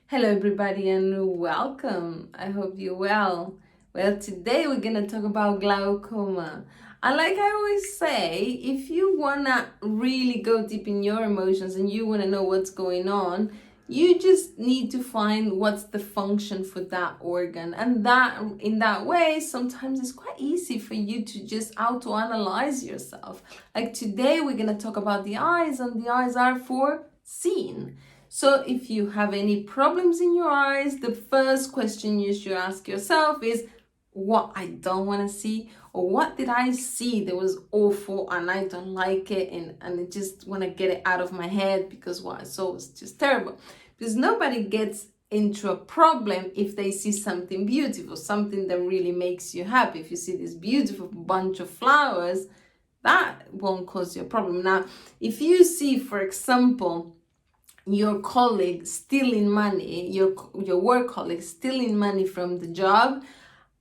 Hello everybody and welcome. I hope you're well. Well, today we're gonna talk about glaucoma. And like I always say, if you wanna really go deep in your emotions and you wanna know what's going on, you just need to find what's the function for that organ. And that in that way, sometimes it's quite easy for you to just auto-analyze yourself. Like today we're gonna talk about the eyes, and the eyes are for seeing. So if you have any problems in your eyes, the first question you should ask yourself is what I don't want to see, or what did I see that was awful and I don't like it, and I just want to get it out of my head because what I saw was just terrible. Because nobody gets into a problem if they see something beautiful, something that really makes you happy. If you see this beautiful bunch of flowers, that won't cause you a problem. Now, if you see, for example, your colleague stealing money, your work colleague stealing money from the job,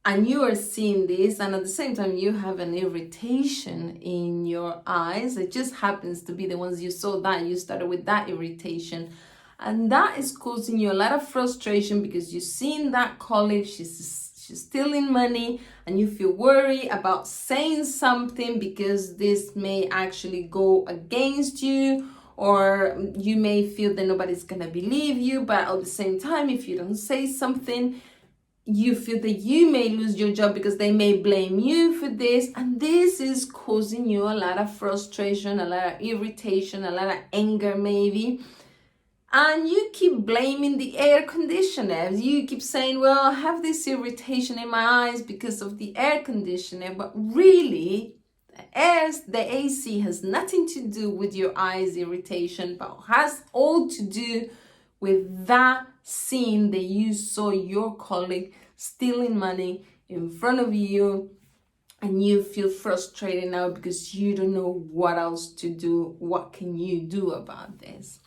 and you are seeing this, and at the same time you have an irritation in your eyes, it just happens to be the ones you saw that you started with that irritation, and that is causing you a lot of frustration because you've seen that colleague, she's stealing money, and you feel worried about saying something because this may actually go against you, or you may feel that nobody's gonna believe you. But at the same time, if you don't say something, you feel that you may lose your job because they may blame you for this, and this is causing you a lot of frustration, a lot of irritation, a lot of anger maybe. And you keep blaming the air conditioner. You keep saying, well, I have this irritation in my eyes because of the air conditioner, but really the AC has nothing to do with your eyes irritation, but has all to do with that scene that you saw your colleague stealing money in front of you, and you feel frustrated now because you don't know what else to do. What can you do about this?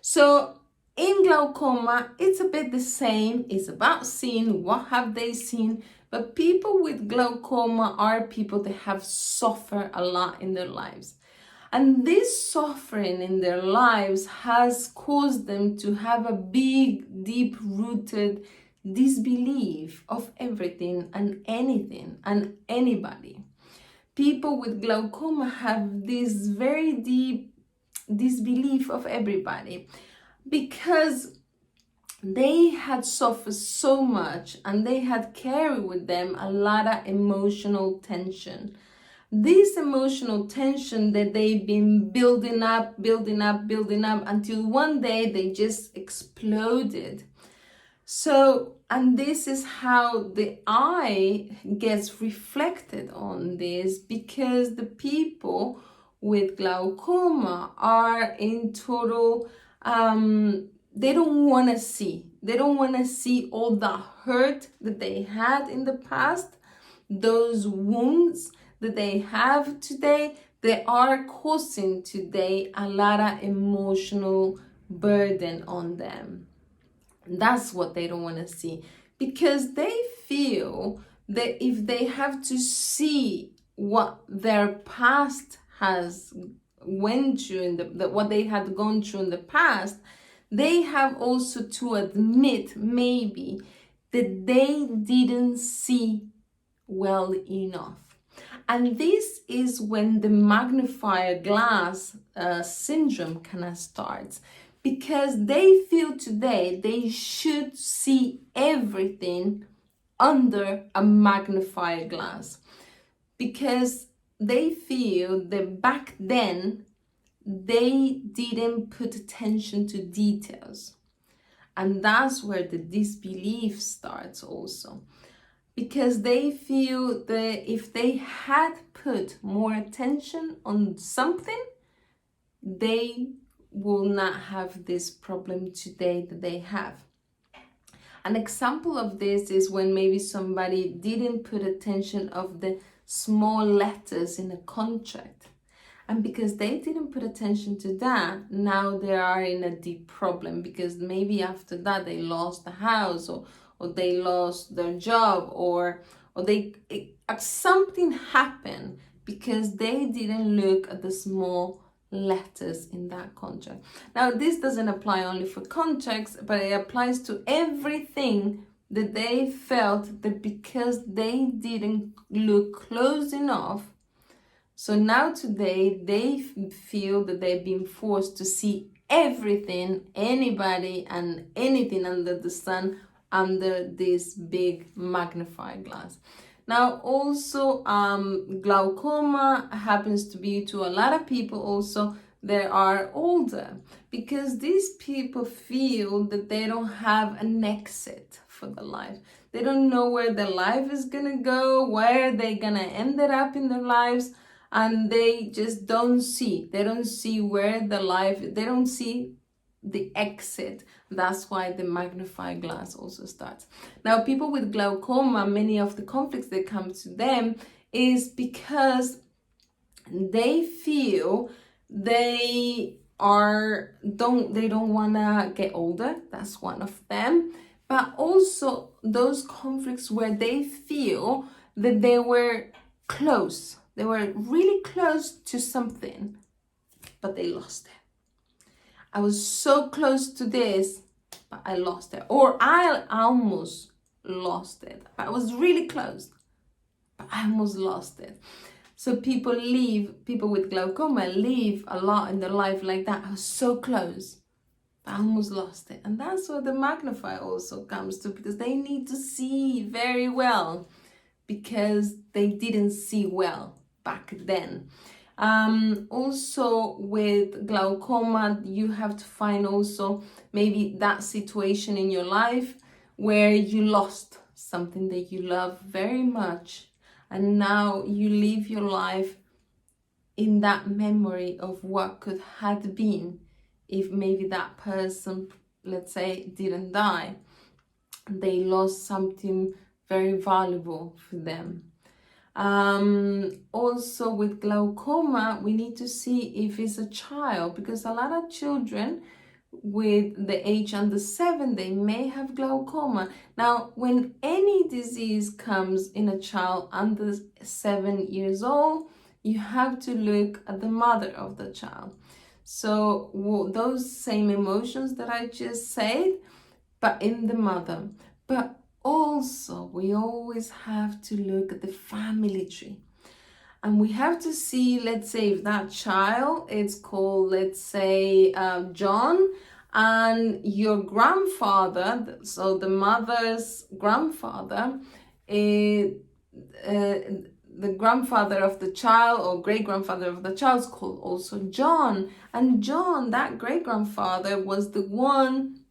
So in glaucoma, it's a bit the same. It's about seeing what have they seen. But people with glaucoma are people that have suffered a lot in their lives. And this suffering in their lives has caused them to have a big, deep-rooted disbelief of everything and anything and anybody. People with glaucoma have this very deep disbelief of everybody because they had suffered so much and they had carried with them a lot of emotional tension. This emotional tension that they've been building up until one day they just exploded. So, and this is how the eye gets reflected on this, because the people with glaucoma are in total, they don't want to see. They don't want to see all the hurt that they had in the past, those wounds that they have today. They are causing today a lot of emotional burden on them. That's what they don't want to see, because they feel that if they have to see what their past has went through in what they had gone through in the past, they have also to admit maybe that they didn't see well enough. And this is when the magnifier glass syndrome kind of starts, because they feel today they should see everything under a magnifier glass, because they feel that back then they didn't put attention to details. And that's where the disbelief starts also, because they feel that if they had put more attention on something, they will not have this problem today that they have. An example of this is when maybe somebody didn't put attention of the small letters in a contract. And because they didn't put attention to that, now they are in a deep problem, because maybe after that they lost the house, or they lost their job, or something happened because they didn't look at the small letters in that contract. Now, this doesn't apply only for contracts, but it applies to everything that they felt that because they didn't look close enough. So now today they feel that they've been forced to see everything, anybody and anything under the sun under this big magnifying glass. Now also glaucoma happens to be to a lot of people also that are older, because these people feel that they don't have an exit for the life. They don't know where their life is gonna go, where they're gonna end up in their lives, and they just don't see. They don't see where the life, they don't see the exit. That's why the magnifying glass also starts. Now, people with glaucoma, many of the conflicts that come to them is because they feel they don't want to get older. That's one of them. But also those conflicts where they feel that they were close. They were really close to something, but they lost it. I was so close to this, but I lost it. Or I almost lost it. I was really close, but I almost lost it. So people with glaucoma live a lot in their life like that. I was so close, but I almost lost it. And that's where the magnifier also comes to, because they need to see very well, because they didn't see well back then. Also with glaucoma, you have to find also maybe that situation in your life where you lost something that you love very much, and now you live your life in that memory of what could have been if maybe that person, let's say, didn't die. They lost something very valuable for them. Also with glaucoma, we need to see if it's a child, because a lot of children with the age under 7, they may have glaucoma. Now, when any disease comes in a child under 7 years old, you have to look at the mother of the child. So those same emotions that I just said, but in the mother. But also, we always have to look at the family tree. And we have to see, let's say, if that child is called, let's say, John, and your grandfather, so the mother's grandfather, the grandfather of the child or great-grandfather of the child is called also John. And John, that great-grandfather, was the one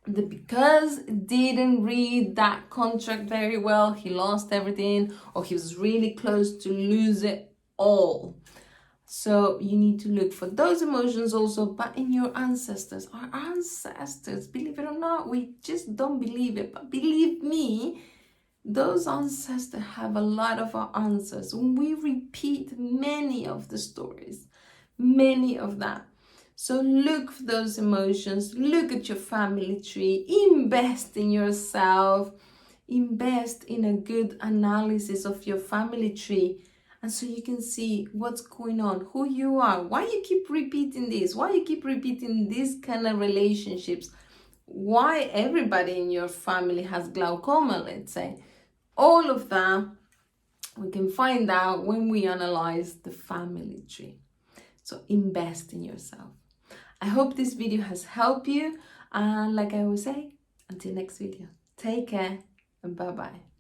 that, because didn't read that contract very well, he lost everything, or he was really close to lose it all. So you need to look for those emotions also, but in your ancestors. Our ancestors, believe it or not, we just don't believe it, but believe me, those ancestors have a lot of our answers. When we repeat many of the stories, many of that. So look for those emotions, look at your family tree, invest in yourself, invest in a good analysis of your family tree, and so you can see what's going on, who you are, why you keep repeating this, why you keep repeating these kind of relationships, why everybody in your family has glaucoma, let's say. All of that we can find out when we analyze the family tree. So invest in yourself. I hope this video has helped you, and like I always say, until next video, take care and bye-bye.